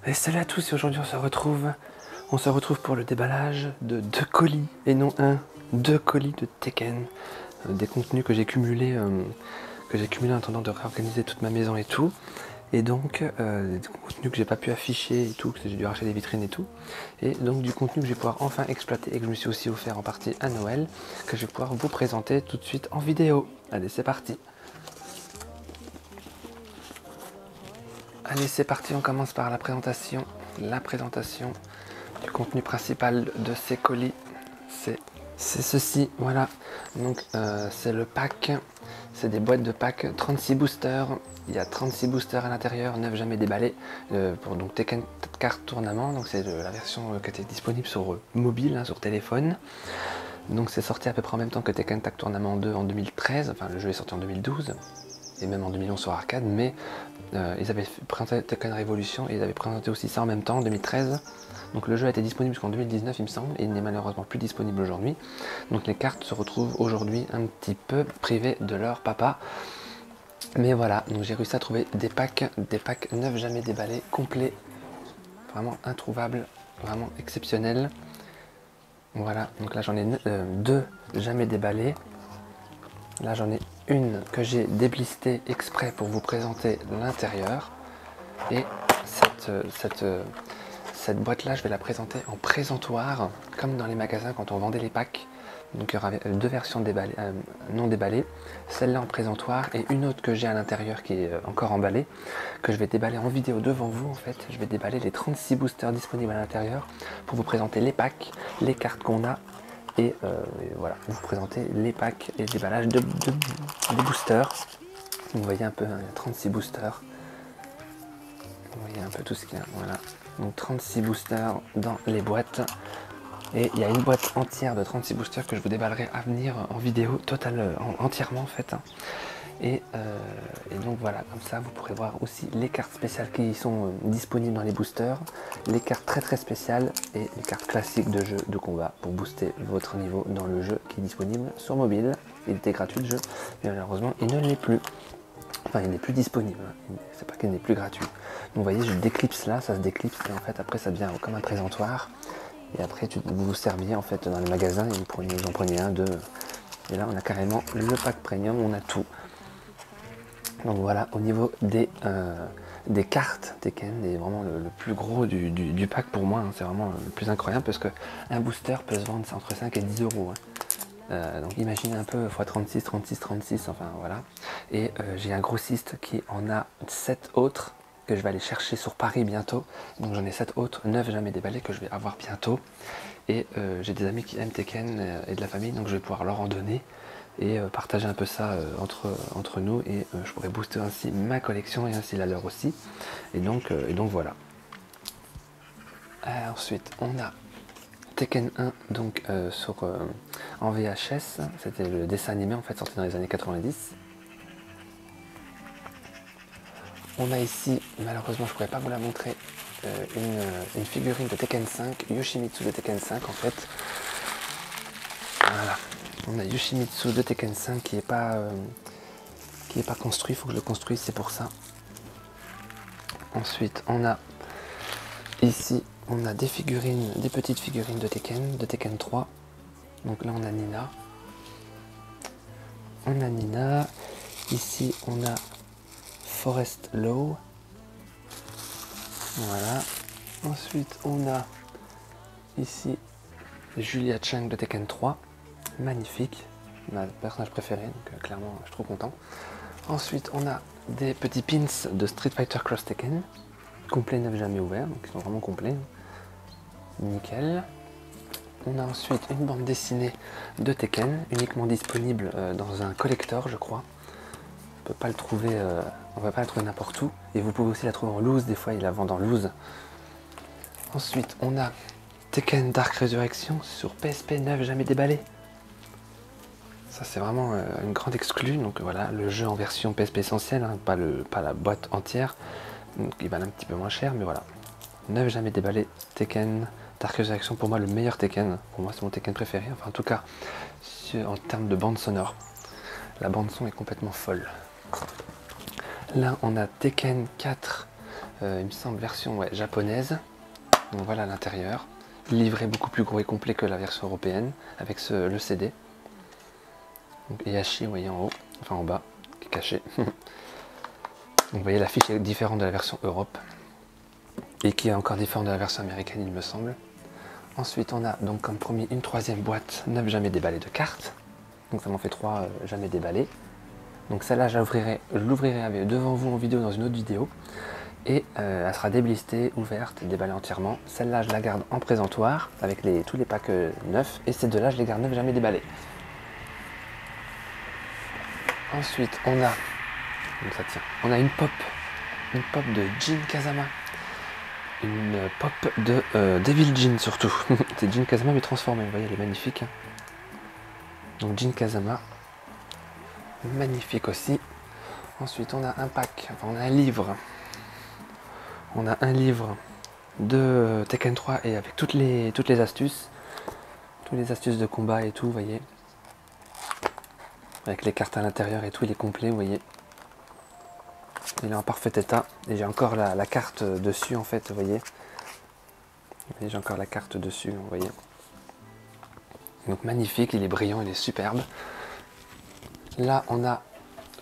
Et salut à tous, et aujourd'hui on se retrouve pour le déballage de 2 colis, et non un, 2 colis de Tekken, des contenus que j'ai cumulés en attendant de réorganiser toute ma maison et tout, et donc des contenus que j'ai pas pu afficher et tout, que j'ai dû arracher des vitrines et tout, et donc du contenu que je vais pouvoir enfin exploiter et que je me suis aussi offert en partie à Noël, que je vais pouvoir vous présenter tout de suite en vidéo. Allez, c'est parti. Allez, c'est parti, on commence par la présentation du contenu principal de ces colis. C'est ceci, voilà. Donc c'est le pack, c'est des boîtes de pack 36 boosters. Il y a 36 boosters à l'intérieur, 9 jamais déballés, pour donc Tekken Card Tournament. Donc c'est la version qui était disponible sur mobile, hein, sur téléphone. Donc c'est sorti à peu près en même temps que Tekken Tag Tournament 2 en 2013, enfin le jeu est sorti en 2012 et même en 2011 sur arcade, mais ils avaient présenté Tekken Revolution et ils avaient présenté aussi ça en même temps en 2013. Donc le jeu a été disponible jusqu'en 2019 il me semble, et il n'est malheureusement plus disponible aujourd'hui. Donc les cartes se retrouvent aujourd'hui un petit peu privées de leur papa. Mais voilà, donc j'ai réussi à trouver des packs 9 jamais déballés, complets, vraiment introuvables, vraiment exceptionnels. Voilà, donc là j'en ai 2 jamais déballés. Là j'en ai une que j'ai déblistée exprès pour vous présenter l'intérieur. Et cette boîte là je vais la présenter en présentoir, comme dans les magasins quand on vendait les packs. Donc il y aura 2 versions déballées, non déballées, celle-là en présentoir et une autre que j'ai à l'intérieur qui est encore emballée, que je vais déballer en vidéo devant vous en fait. Je vais déballer les 36 boosters disponibles à l'intérieur pour vous présenter les packs, les cartes qu'on a. Et voilà, vous présenter les packs et le déballage des boosters. Vous voyez un peu, hein, il y a 36 boosters. Vous voyez un peu tout ce qu'il y a, voilà. Donc 36 boosters dans les boîtes. Et il y a une boîte entière de 36 boosters que je vous déballerai à venir en vidéo entièrement en fait. Et donc voilà, comme ça vous pourrez voir aussi les cartes spéciales qui sont disponibles dans les boosters, les cartes très spéciales et les cartes classiques de jeu de combat pour booster votre niveau dans le jeu qui est disponible sur mobile. Il était gratuit le jeu, mais malheureusement il ne l'est plus. Enfin il n'est plus disponible, c'est pas qu'il n'est plus gratuit. Donc vous voyez, je déclipse là, ça se déclipse et en fait après ça devient comme un présentoir. Et après vous vous serviez en fait dans les magasins et vous en preniez un, 2. Et là on a carrément le pack premium, on a tout. Donc voilà, au niveau des cartes Tekken, et vraiment le plus gros du pack pour moi, hein, c'est vraiment le plus incroyable parce que un booster peut se vendre entre 5 et 10 euros. Hein. Donc imaginez un peu x 36, 36, 36, enfin voilà. Et j'ai un grossiste qui en a 7 autres que je vais aller chercher sur Paris bientôt. Donc j'en ai 7 autres, 9 jamais déballés que je vais avoir bientôt. Et j'ai des amis qui aiment Tekken et de la famille, donc je vais pouvoir leur en donner et partager un peu ça entre nous, et je pourrais booster ainsi ma collection et ainsi la leur aussi. Et donc voilà. Ensuite on a Tekken 1 donc en VHS, c'était le dessin animé en fait sorti dans les années 90. On a ici, malheureusement je ne pourrais pas vous la montrer, une figurine de Tekken 5, Yoshimitsu de Tekken 5 en fait. Voilà, on a Yoshimitsu de Tekken 5 qui est pas construit, il faut que je le construise, c'est pour ça. Ensuite on a ici, on a des figurines, des petites figurines de Tekken 3. Donc là on a Nina. Ici on a Forest Low. Voilà. Ensuite on a ici Julia Chang de Tekken 3. Magnifique. Ma personnage préféré, donc clairement je suis trop content. Ensuite on a des petits pins de Street Fighter Cross Tekken. Complet, 9 jamais ouvert, donc ils sont vraiment complets. Nickel. On a ensuite une bande dessinée de Tekken, uniquement disponible dans un collector je crois. On peut pas le trouver, on va pas la trouver n'importe où, et vous pouvez aussi la trouver en loose, des fois ils la vendent en loose. Ensuite on a Tekken Dark Resurrection sur PSP 9 jamais déballé. Ça c'est vraiment une grande exclue, donc voilà, le jeu en version PSP essentielle, hein, pas la boîte entière, donc il valent un petit peu moins cher, mais voilà. 9 jamais déballé, Tekken Dark Resurrection, pour moi le meilleur Tekken, pour moi c'est mon Tekken préféré, enfin en tout cas en termes de bande sonore. La bande son est complètement folle. Là on a Tekken 4 il me semble version japonaise. Donc voilà l'intérieur. Livret beaucoup plus gros et complet que la version européenne, avec le CD. Donc Yashi, vous voyez en haut, enfin en bas, qui est caché. Donc vous voyez la fiche est différente de la version Europe. Et qui est encore différente de la version américaine, il me semble. Ensuite, on a donc comme premier une troisième boîte, 9 jamais déballés de cartes. Donc ça m'en fait 3 jamais déballés. Donc celle-là, je l'ouvrirai devant vous en vidéo dans une autre vidéo. Et elle sera déblistée, ouverte, déballée entièrement. Celle-là, je la garde en présentoir avec tous les packs neufs. Et ces deux-là, je les garde 9 jamais déballés. Ensuite, on a, donc ça tient, on a une pop de Jin Kazama. Une pop de Devil Jin surtout. C'est Jin Kazama mais transformée, vous voyez, elle est magnifique. Donc Jin Kazama, magnifique aussi. Ensuite on a un pack, enfin on a un livre. On a un livre de Tekken 3 et avec toutes les astuces. Toutes les astuces de combat et tout, vous voyez. Avec les cartes à l'intérieur et tout, il est complet, vous voyez. Il est en parfait état. Et j'ai encore la carte dessus en fait, vous voyez. Et j'ai encore la carte dessus, vous voyez. Donc magnifique, il est brillant, il est superbe. Là, on a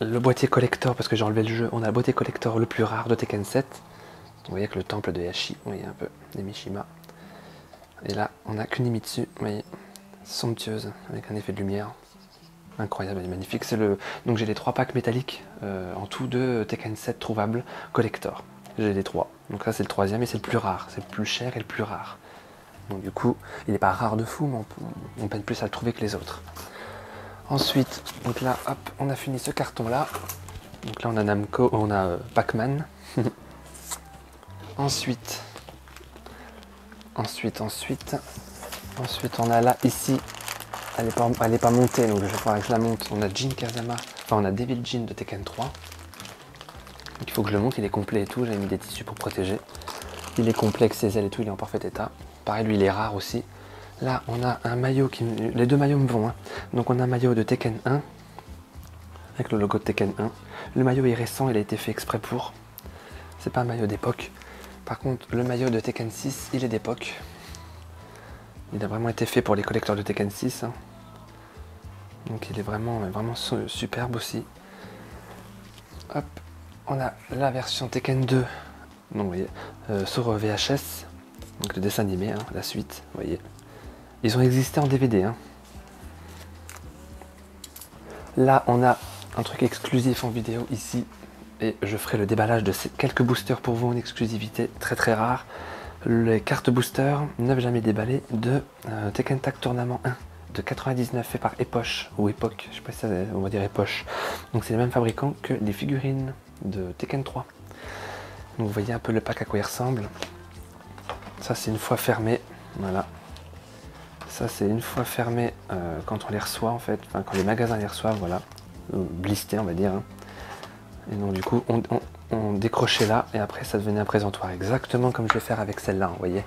le boîtier collector, parce que j'ai enlevé le jeu. On a le boîtier collector le plus rare de Tekken 7. Vous voyez que le temple de Yashi, vous voyez un peu, des Mishima. Et là, on a Kunimitsu, vous voyez, somptueuse, avec un effet de lumière. Incroyable, elle est magnifique. Donc j'ai les 3 packs métalliques en tout de Tekken 7 trouvables collector. J'ai les 3. Donc ça c'est le 3e et c'est le plus rare. C'est le plus cher et le plus rare. Donc du coup, il n'est pas rare de fou, mais on peine plus à le trouver que les autres. Ensuite, donc là, hop, on a fini ce carton là. Donc là on a Namco, on a Pac-Man. Ensuite, on a là ici. Elle n'est pas montée, donc je vais falloir que je la monte. On a Jin Kazama, enfin on a Devil Jin de Tekken 3. Donc il faut que je le monte, il est complet et tout. J'ai mis des tissus pour protéger. Il est complet avec ses ailes et tout, il est en parfait état. Pareil, lui il est rare aussi. Là on a un maillot les deux maillots me vont. Donc on a un maillot de Tekken 1 avec le logo de Tekken 1. Le maillot est récent, il a été fait exprès pour. C'est pas un maillot d'époque. Par contre, le maillot de Tekken 6, il est d'époque. Il a vraiment été fait pour les collecteurs de Tekken 6. Donc il est vraiment superbe aussi. Hop, on a la version Tekken 2. Donc vous voyez, sur VHS. Donc le dessin animé, la suite, vous voyez. Ils ont existé en DVD. Là, on a un truc exclusif en vidéo ici. Et je ferai le déballage de quelques boosters pour vous en exclusivité, très très rare. Les cartes booster, 9 jamais déballées, de Tekken Tag Tournament 1 de 99 fait par Epoch, ou Epoch, je sais pas si on va dire Epoch. Donc c'est le même fabricant que les figurines de Tekken 3. Donc vous voyez un peu le pack à quoi il ressemble. Ça c'est une fois fermé, voilà. Ça c'est une fois fermé quand on les reçoit en fait, enfin quand les magasins les reçoivent, voilà. Blisté on va dire. Et donc du coup on décrochait là et après ça devenait un présentoir, exactement comme je vais faire avec celle-là, vous voyez.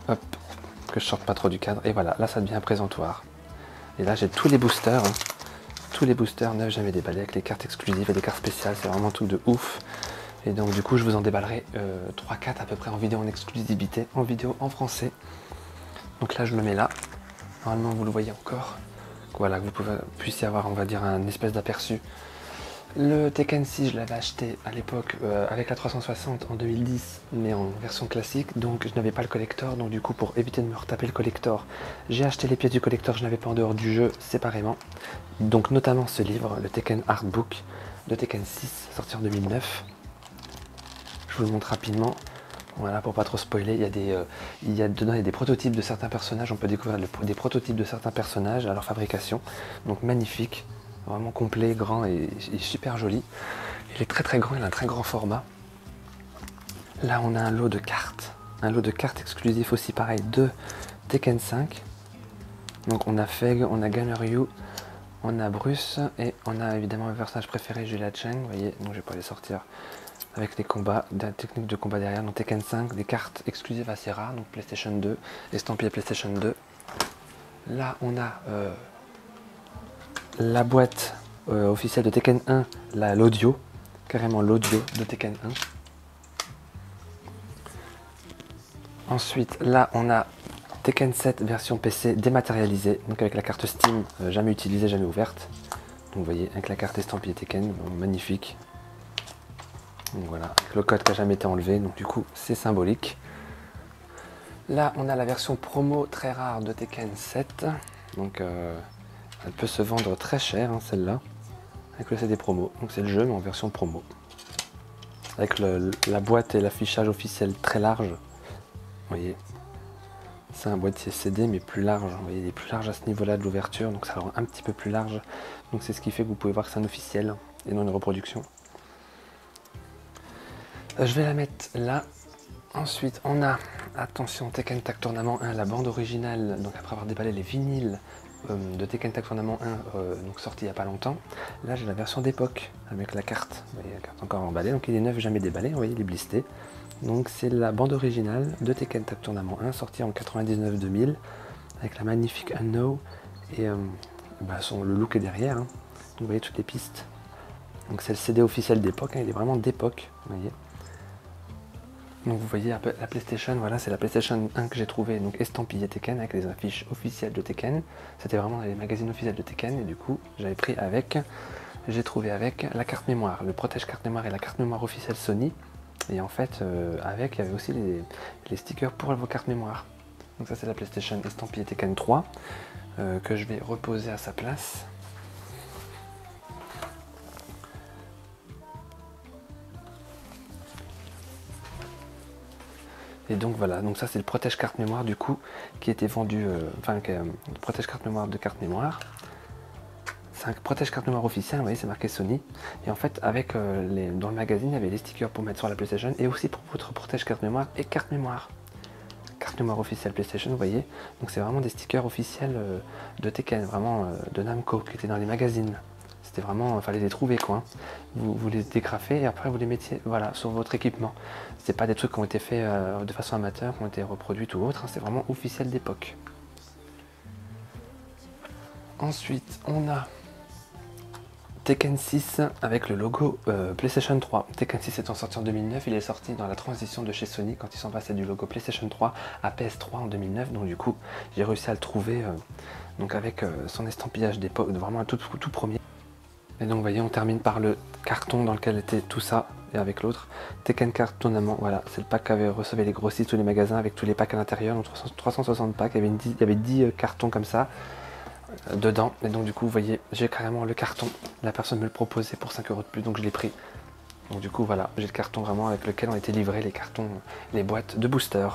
Hop, que je sorte pas trop du cadre, et voilà, là ça devient un présentoir. Et là j'ai tous les boosters, tous les boosters neufs jamais déballés avec les cartes exclusives et des cartes spéciales, c'est vraiment tout de ouf. Et donc du coup je vous en déballerai 3-4 à peu près en vidéo en exclusivité, en vidéo en français. Donc là je le mets là, normalement vous le voyez encore. Voilà, que vous puissiez avoir, on va dire, un espèce d'aperçu. Le Tekken 6, je l'avais acheté à l'époque avec la 360 en 2010, mais en version classique, donc je n'avais pas le collector, donc du coup pour éviter de me retaper le collector, j'ai acheté les pièces du collector, je n'avais pas en dehors du jeu séparément. Donc notamment ce livre, le Tekken Artbook de Tekken 6, sorti en 2009. Je vous le montre rapidement. Voilà, pour pas trop spoiler, dedans il y a des prototypes de certains personnages, on peut découvrir des prototypes de certains personnages à leur fabrication. Donc magnifique, vraiment complet, grand et super joli. Il est très très grand, il a un très grand format. Là on a un lot de cartes exclusif aussi pareil de Tekken 5. Donc on a Feg, on a Gunner Ryu, on a Bruce et on a évidemment mon personnage préféré Julia Cheng, vous voyez, donc je vais pas les sortir. Avec les combats, la technique de combat derrière, donc Tekken 5, des cartes exclusives assez rares, donc PlayStation 2, estampillé PlayStation 2. Là on a la boîte officielle de Tekken 1, l'audio, carrément l'audio de Tekken 1. Ensuite, là, on a Tekken 7 version PC dématérialisée, donc avec la carte Steam, jamais utilisée, jamais ouverte. Donc vous voyez, avec la carte estampillée Tekken, donc, magnifique. Donc voilà, avec le code qui n'a jamais été enlevé, donc du coup, c'est symbolique. Là, on a la version promo très rare de Tekken 7. Donc, elle peut se vendre très cher, hein, celle-là, avec le CD promo. Donc, c'est le jeu, mais en version promo. Avec la boîte et l'affichage officiel très large. Vous voyez, c'est un boîtier CD, mais plus large. Vous voyez, il est plus large à ce niveau-là de l'ouverture, donc ça rend un petit peu plus large. Donc, c'est ce qui fait que vous pouvez voir que c'est un officiel et non une reproduction. Je vais la mettre là. Ensuite, on a, attention, Tekken Tag Tournament 1, la bande originale, donc après avoir déballé les vinyles de Tekken Tag Tournament 1, donc sorti il n'y a pas longtemps. Là, j'ai la version d'époque, avec la carte. Vous voyez, la carte encore emballée, donc il est neuf, jamais déballé, vous voyez, il est blisté. Donc c'est la bande originale de Tekken Tag Tournament 1, sortie en 99-2000, avec la magnifique Unknown, et le look est derrière, hein. Donc vous voyez toutes les pistes. Donc c'est le CD officiel d'époque, hein, il est vraiment d'époque, vous voyez. Donc vous voyez un peu la PlayStation, voilà, c'est la PlayStation 1 que j'ai trouvé, donc estampillée Tekken avec les affiches officielles de Tekken. C'était vraiment dans les magazines officiels de Tekken et du coup j'avais pris avec, j'ai trouvé avec la carte mémoire, le protège carte mémoire et la carte mémoire officielle Sony. Et en fait avec il y avait aussi les stickers pour vos cartes mémoire. Donc ça c'est la PlayStation estampillée Tekken 3 que je vais reposer à sa place. Et donc voilà, donc ça c'est le protège carte mémoire du coup qui était vendu, le protège carte mémoire de carte mémoire. C'est un protège carte mémoire officiel, vous voyez c'est marqué Sony. Et en fait avec dans le magazine il y avait les stickers pour mettre sur la PlayStation et aussi pour votre protège carte mémoire et carte mémoire. Carte mémoire officielle PlayStation, vous voyez. Donc c'est vraiment des stickers officiels de Tekken, vraiment de Namco qui étaient dans les magazines. C'était vraiment, il fallait les trouver quoi. Vous les dégrafez et après vous les mettiez voilà, sur votre équipement. C'est pas des trucs qui ont été faits de façon amateur, qui ont été reproduits ou autre, hein, c'est vraiment officiel d'époque. Ensuite, on a Tekken 6 avec le logo PlayStation 3. Tekken 6 étant sorti en 2009, il est sorti dans la transition de chez Sony quand ils sont passés du logo PlayStation 3 à PS3 en 2009. Donc du coup, j'ai réussi à le trouver donc avec son estampillage d'époque, vraiment un tout premier. Et donc vous voyez, on termine par le carton dans lequel était tout ça, et avec l'autre, Tekken Card Tournament, voilà, c'est le pack qu'avaient recevé les grossistes, tous les magasins, avec tous les packs à l'intérieur, donc 360 packs, il y avait 10 cartons comme ça, dedans, et donc du coup, vous voyez, j'ai carrément le carton, la personne me le proposait pour 5 € de plus, donc je l'ai pris. Donc du coup, voilà, j'ai le carton vraiment avec lequel ont été livrés les cartons, les boîtes de booster.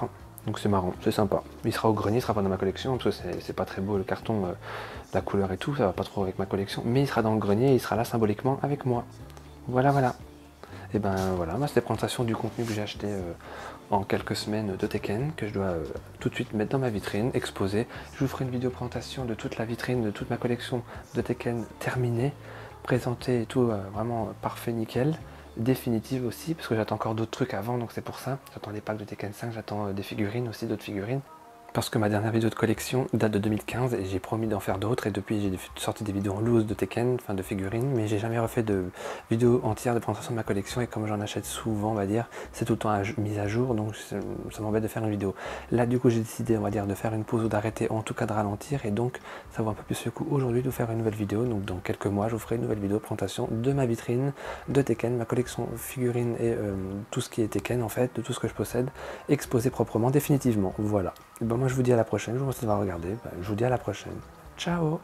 Donc c'est marrant, c'est sympa. Il sera au grenier, il sera pas dans ma collection, parce que c'est pas très beau le carton, la couleur et tout, ça va pas trop avec ma collection. Mais il sera dans le grenier et il sera là symboliquement avec moi. Voilà, voilà. Et ben voilà, c'était la présentation du contenu que j'ai acheté en quelques semaines de Tekken, que je dois tout de suite mettre dans ma vitrine, exposer. Je vous ferai une vidéo présentation de toute la vitrine, de toute ma collection de Tekken terminée, présentée et tout, vraiment parfait, nickel. Définitive aussi, parce que j'attends encore d'autres trucs avant, donc c'est pour ça. J'attends les packs de Tekken 5, j'attends des figurines aussi, d'autres figurines. Parce que ma dernière vidéo de collection date de 2015 et j'ai promis d'en faire d'autres, et depuis j'ai sorti des vidéos en loose de Tekken, enfin de figurines, mais j'ai jamais refait de vidéo entière de présentation de ma collection, et comme j'en achète souvent, on va dire, c'est tout le temps mis à jour, donc ça m'embête de faire une vidéo. Là du coup j'ai décidé, on va dire, de faire une pause ou d'arrêter, ou en tout cas de ralentir, et donc ça vaut un peu plus le coup aujourd'hui de vous faire une nouvelle vidéo. Donc dans quelques mois je vous ferai une nouvelle vidéo de présentation de ma vitrine de Tekken, ma collection figurines et tout ce qui est Tekken en fait, de tout ce que je possède, exposé proprement, définitivement. Voilà. Et ben moi je vous dis à la prochaine, je vous remercie d'avoir regardé, je vous dis à la prochaine. Ciao!